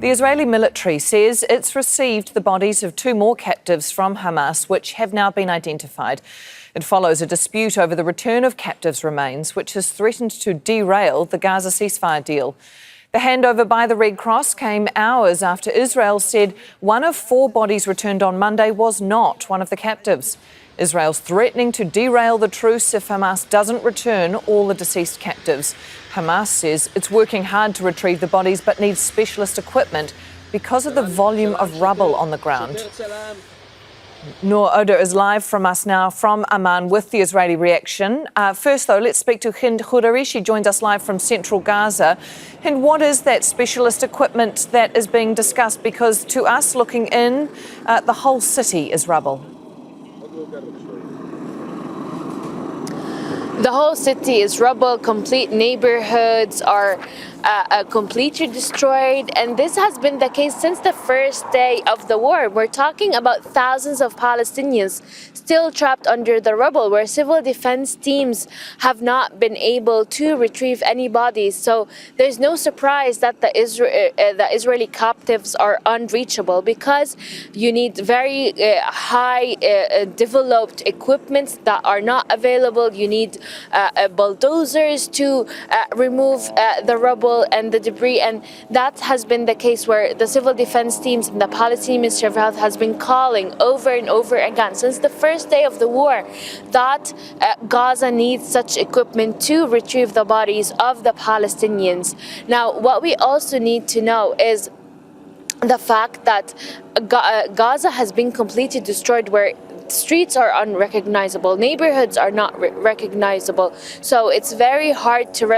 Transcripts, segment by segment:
The Israeli military says it's received the bodies of 2 more captives from Hamas, which have now been identified. It follows a dispute over the return of captives' remains, which has threatened to derail the Gaza ceasefire deal. The handover by the Red Cross came hours after Israel said 1 of 4 bodies returned on Monday was not one of the captives. Israel's threatening to derail the truce if Hamas doesn't return all the deceased captives. Hamas says it's working hard to retrieve the bodies but needs specialist equipment because of the volume of rubble on the ground. Nour Odeh is live from us now from Amman with the Israeli reaction. First, though, let's speak to Hind Khoudary. She joins us live from central Gaza. Hind, what is that specialist equipment that is being discussed? Because to us looking in, the whole city is rubble. The whole city is rubble, complete neighborhoods are completely destroyed, and this has been the case since the first day of the war. We're talking about thousands of Palestinians still trapped under the rubble, where civil defense teams have not been able to retrieve any bodies. So there's no surprise that the Israeli captives are unreachable, because you need very high developed equipment that are not available. You need bulldozers to remove the rubble and the debris, and that has been the case where the civil defense teams and the Palestinian Ministry of Health has been calling over and over again since the first day of the war that Gaza needs such equipment to retrieve the bodies of the Palestinians. Now, what we also need to know is the fact that Gaza has been completely destroyed, where streets are unrecognizable, neighborhoods are not recognizable. So it's very hard to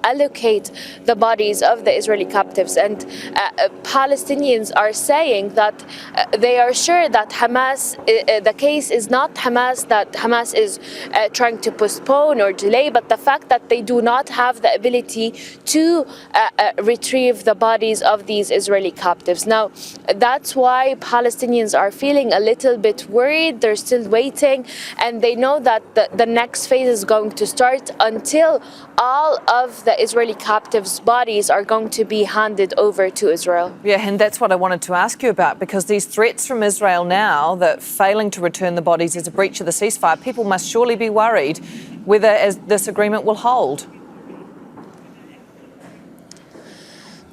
allocate the bodies of the Israeli captives. And Palestinians are saying that they are sure that Hamas, the case is not Hamas, that Hamas is trying to postpone or delay, but the fact that they do not have the ability to retrieve the bodies of these Israeli captives. Now, that's why Palestinians are feeling a little bit worried. They're still waiting, and they know that the next phase is going to start until all of the Israeli captives' bodies are going to be handed over to Israel. Yeah, and that's what I wanted to ask you about, because these threats from Israel now that failing to return the bodies is a breach of the ceasefire, people must surely be worried whether this agreement will hold.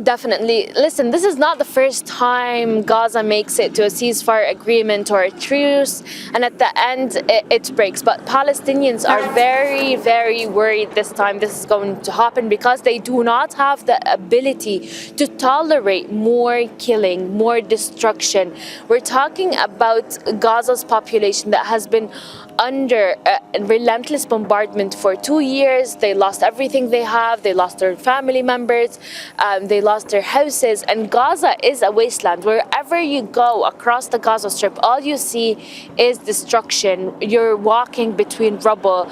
Definitely. Listen, this is not the first time Gaza makes it to a ceasefire agreement or a truce, and at the end it breaks. But Palestinians are very, very worried this time this is going to happen, because they do not have the ability to tolerate more killing, more destruction. We're talking about Gaza's population that has been under relentless bombardment for 2 years. They lost everything they have. They lost their family members. They lost their houses. And Gaza is a wasteland. Wherever you go across the Gaza Strip, all you see is destruction. You're walking between rubble.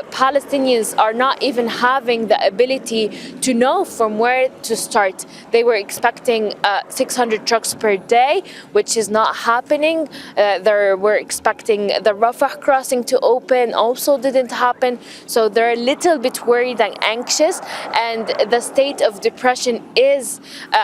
Palestinians are not even having the ability to know from where to start. They were expecting 600 trucks per day, which is not happening. They were expecting the Rafah crossing to open, also didn't happen. So they're a little bit worried and anxious, and the state of depression is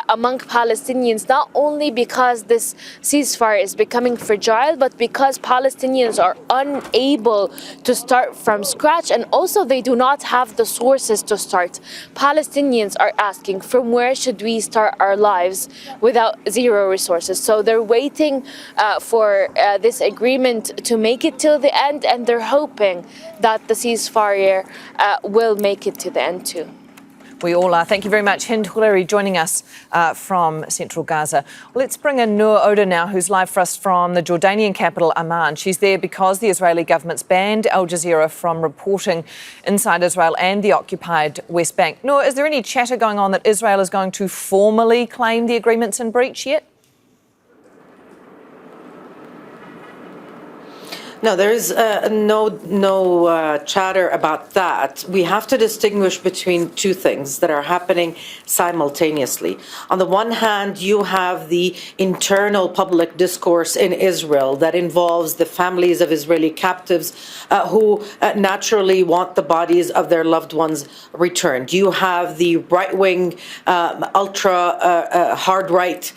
among Palestinians, not only because this ceasefire is becoming fragile, but because Palestinians are unable to start from scratch, and also they do not have the sources to start. Palestinians are asking, from where should we start our lives without zero resources? So they're waiting for this agreement to make it till the end, and they're hoping that the ceasefire will make it to the end too. We all are. Thank you very much. Hind Khoudary joining us from central Gaza. Well, let's bring in Nour Odeh now, who's live for us from the Jordanian capital, Amman. She's there because the Israeli government's banned Al Jazeera from reporting inside Israel and the occupied West Bank. Nour, is there any chatter going on that Israel is going to formally claim the agreement's in breach yet? No, there is no chatter about that. We have to distinguish between two things that are happening simultaneously. On the one hand, you have the internal public discourse in Israel that involves the families of Israeli captives who naturally want the bodies of their loved ones returned. You have the right-wing, ultra hard right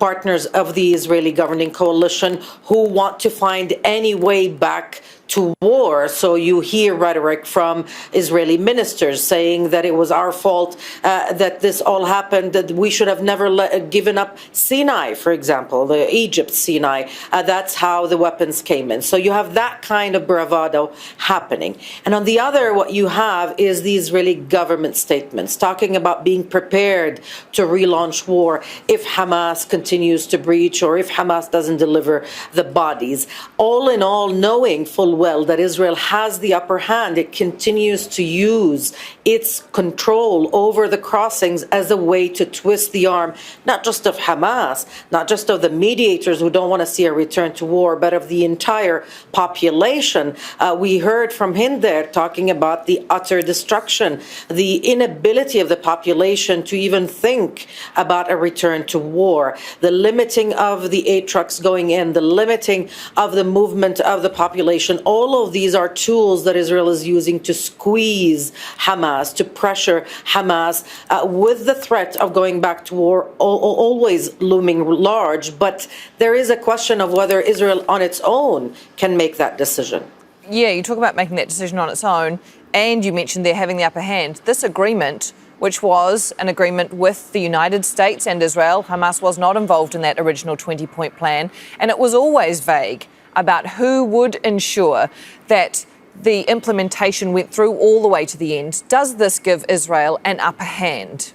partners of the Israeli governing coalition who want to find any way back to war. So you hear rhetoric from Israeli ministers saying that it was our fault that this all happened, that we should have never given up Sinai, for example, the Egypt Sinai. That's how the weapons came in. So you have that kind of bravado happening. And on the other, what you have is the Israeli government statements talking about being prepared to relaunch war if Hamas continues to breach or if Hamas doesn't deliver the bodies. All in all, knowing full well that Israel has the upper hand, it continues to use its control over the crossings as a way to twist the arm, not just of Hamas, not just of the mediators who don't want to see a return to war, but of the entire population. We heard from Hind there talking about the utter destruction, the inability of the population to even think about a return to war, the limiting of the aid trucks going in, the limiting of the movement of the population. All of these are tools that Israel is using to squeeze Hamas, to pressure Hamas, with the threat of going back to war always looming large. But there is a question of whether Israel on its own can make that decision. Yeah, you talk about making that decision on its own, and you mentioned they're having the upper hand. This agreement, which was an agreement with the United States and Israel, Hamas was not involved in that original 20-point plan, and it was always vague about who would ensure that the implementation went through all the way to the end. Does this give Israel an upper hand?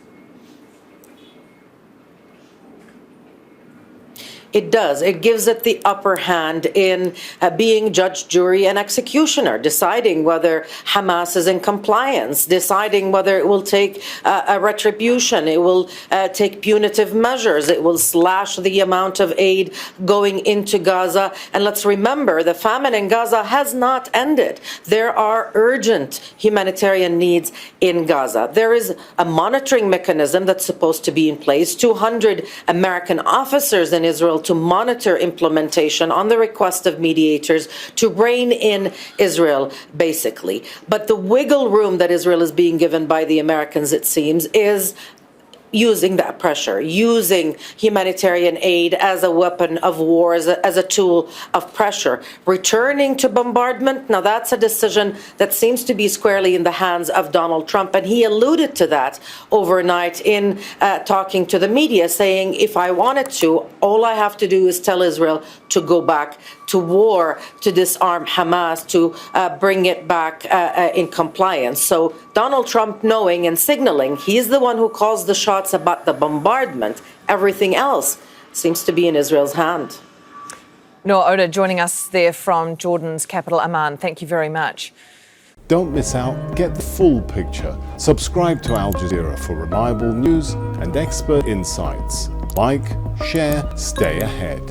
It does. It gives it the upper hand in being judge, jury, and executioner, deciding whether Hamas is in compliance, deciding whether it will take a retribution, it will take punitive measures, it will slash the amount of aid going into Gaza. And let's remember, the famine in Gaza has not ended. There are urgent humanitarian needs in Gaza. There is a monitoring mechanism that's supposed to be in place. 200 American officers in Israel to monitor implementation on the request of mediators to rein in Israel, basically. But the wiggle room that Israel is being given by the Americans, it seems, is using that pressure, using humanitarian aid as a weapon of war, as a tool of pressure. Returning to bombardment, now that's a decision that seems to be squarely in the hands of Donald Trump, and he alluded to that overnight in talking to the media, saying, if I wanted to, all I have to do is tell Israel to go back to war, to disarm Hamas, to bring it back in compliance. So Donald Trump, knowing and signaling, he's the one who calls the shots about the bombardment. Everything else seems to be in Israel's hand. Nour Odeh joining us there from Jordan's capital, Amman. Thank you very much. Don't miss out. Get the full picture. Subscribe to Al Jazeera for reliable news and expert insights. Like, share, stay ahead.